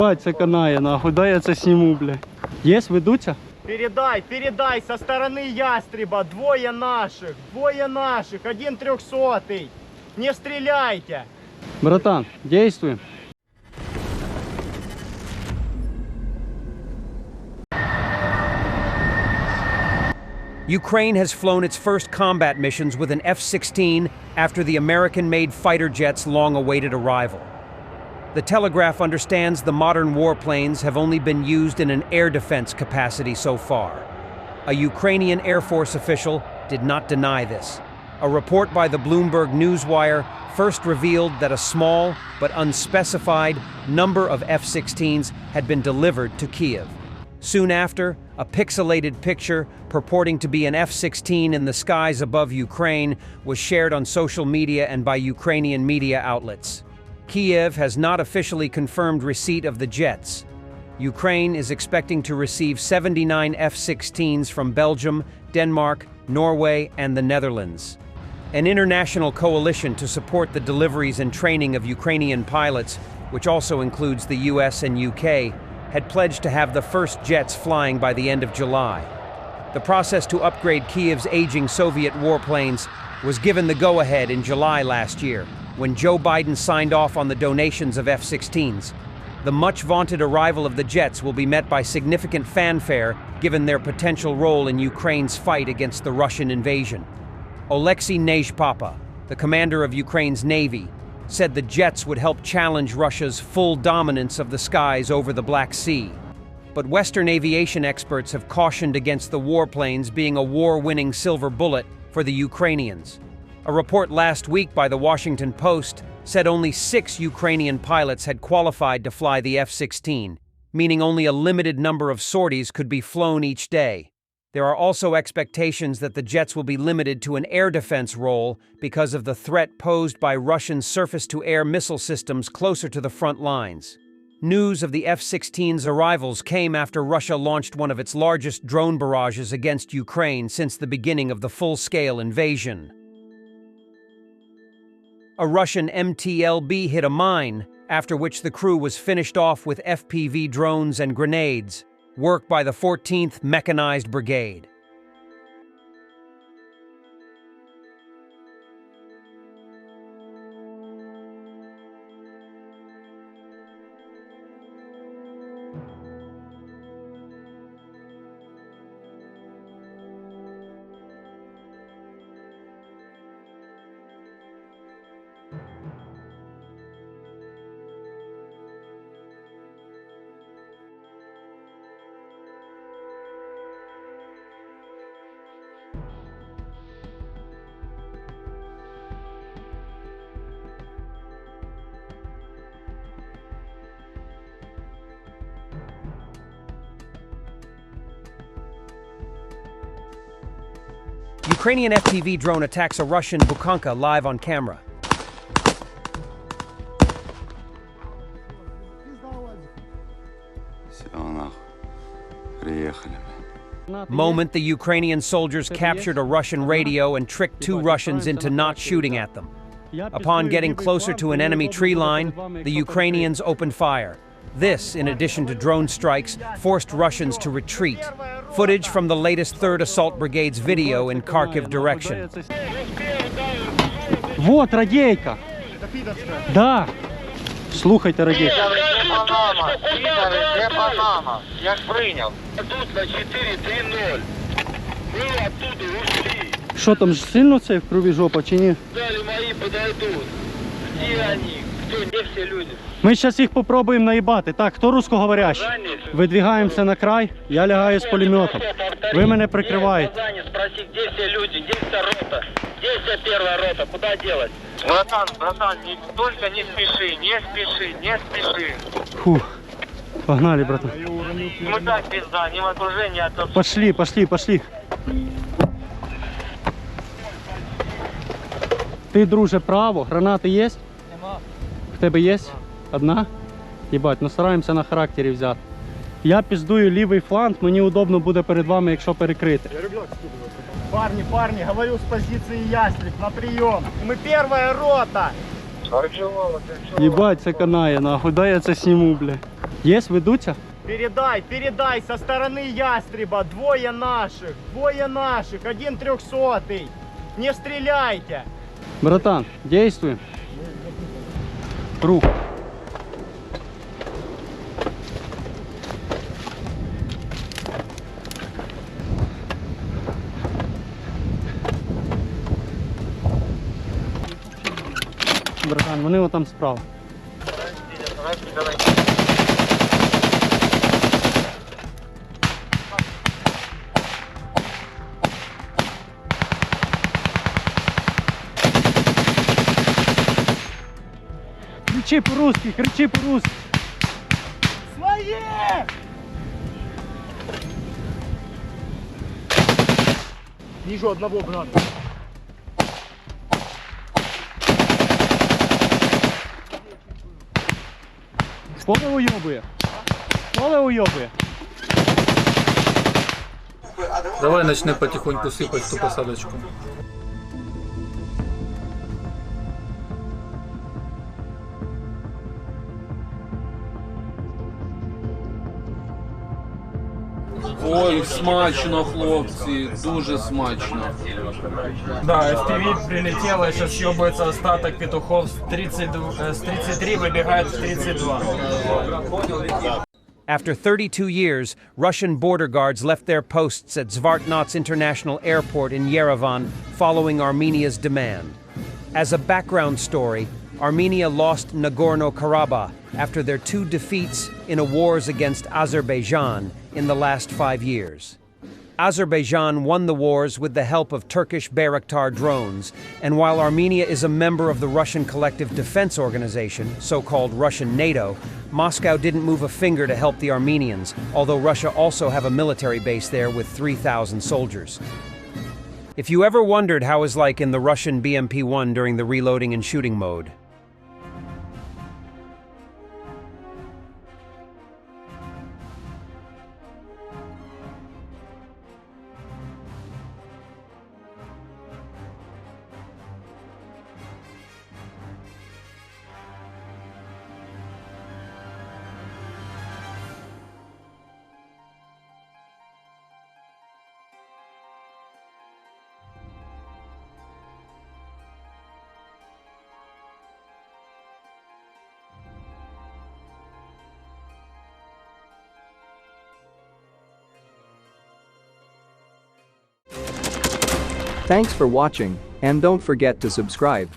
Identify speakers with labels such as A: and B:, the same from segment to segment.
A: Бать, це канає, нахуй, дай я це сніму, бля. Є, ведуться?
B: Передай со стороны ястреба, двое наших, один 300-й. Не стреляйте.
A: Братан, действуем.
C: Ukraine has flown its first combat missions with an F-16 after the American-made fighter jet's long-awaited arrival. The Telegraph understands the modern warplanes have only been used in an air defense capacity so far. A Ukrainian Air Force official did not deny this. A report by the Bloomberg Newswire first revealed that a small but unspecified number of F-16s had been delivered to Kyiv. Soon after, a pixelated picture purporting to be an F-16 in the skies above Ukraine was shared on social media and by Ukrainian media outlets. Kyiv has not officially confirmed receipt of the jets. Ukraine is expecting to receive 79 F-16s from Belgium, Denmark, Norway, and the Netherlands. An international coalition to support the deliveries and training of Ukrainian pilots, which also includes the US and UK, had pledged to have the first jets flying by the end of July. The process to upgrade Kyiv's aging Soviet warplanes was given the go-ahead in July last year, when Joe Biden signed off on the donations of F-16s. The much-vaunted arrival of the jets will be met by significant fanfare given their potential role in Ukraine's fight against the Russian invasion. Oleksiy Nezhpapa, the commander of Ukraine's Navy, said the jets would help challenge Russia's full dominance of the skies over the Black Sea. But Western aviation experts have cautioned against the warplanes being a war-winning silver bullet for the Ukrainians. A report last week by the Washington Post said only 6 Ukrainian pilots had qualified to fly the F-16, meaning only a limited number of sorties could be flown each day. There are also expectations that the jets will be limited to an air defense role because of the threat posed by Russian surface-to-air missile systems closer to the front lines. News of the F-16's arrivals came after Russia launched one of its largest drone barrages against Ukraine since the beginning of the full-scale invasion. A Russian MTLB hit a mine, after which the crew was finished off with FPV drones and grenades, work by the 14th Mechanized Brigade. Ukrainian FPV drone attacks a Russian Bukanka live on camera. Moment the Ukrainian soldiers captured a Russian radio and tricked 2 Russians into not shooting at them. Upon getting closer to an enemy tree line, the Ukrainians opened fire. This, in addition to drone strikes, forced Russians to retreat. Footage from the latest 3rd Assault Brigade's video in Kharkiv direction.
A: Вот радейка. Да. Слухайте радейку. Що там ж сильно це в крові жопа чи ні?
B: Дали мои подойдут. Где они? Где все люди?
A: Ми зараз їх попробуємо наїбати. Так, хто русскоговорящий? Видвигаємося на край, я лягаю з пулеметом. Ви мене прикриваєте.
B: Спроси, где все люди, где вся рота? Где вся первая рота? Куда делать? Братан, только не спеши, не спеши.
A: Фух, погнали, братан.
B: Мы так пизда, не в окружении, а то...
A: Пошли. Ти, друже, право, гранати є?
B: Нема.
A: В тебе є? Одна? Єбать, ну стараємося на характері взяти. Я піздую лівий фланг, мені удобно буде перед вами, якщо перекрити.
B: Парни, говорю с позиции ястреб, на прием. Мы первая рота.
A: Єбать, це канає, нахуй, дай я це сніму, бля. Є, ведуться?
D: Передай со стороны ястреба, двое наших, один 300-й. Не стреляйте.
A: Братан, действуем. Рух. Братан, вони отам справа.
B: Давай.
A: Кричи по-русски, кричи по-русски.
D: Свои! Вижу одного, брат.
A: Поле уйобує. Поле уйобує.
E: Давай начнем потихоньку сыпать ту посадочку. Ой, смачно, хлопці, дуже смачно.
F: Да, FPV прилетело, сейчас съебывается остаток петухов с 33 выбегает в 32.
C: After 32 years, Russian border guards left their posts at Zvartnots International Airport in Yerevan following Armenia's demand. As a background story, Armenia lost Nagorno-Karabakh after their 2 defeats in a wars against Azerbaijan in the last 5 years. Azerbaijan won the wars with the help of Turkish Bayraktar drones, and while Armenia is a member of the Russian Collective Defense Organization, so-called Russian NATO, Moscow didn't move a finger to help the Armenians, although Russia also have a military base there with 3,000 soldiers. If you ever wondered how it was like in the Russian BMP-1 during the reloading and shooting mode,
G: Thanks for watching, and don't forget to subscribe.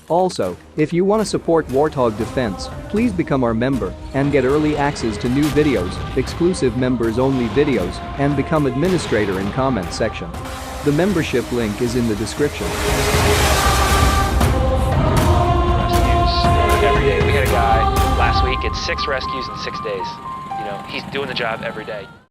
G: Also, if you want to support Warthog Defense, please become our member and get early access to new videos, exclusive members-only videos, and become administrator in comment section. The membership link is in the description.
H: Every day. We had a guy last week, it's 6 rescues in 6 days. You know, he's doing the job every day.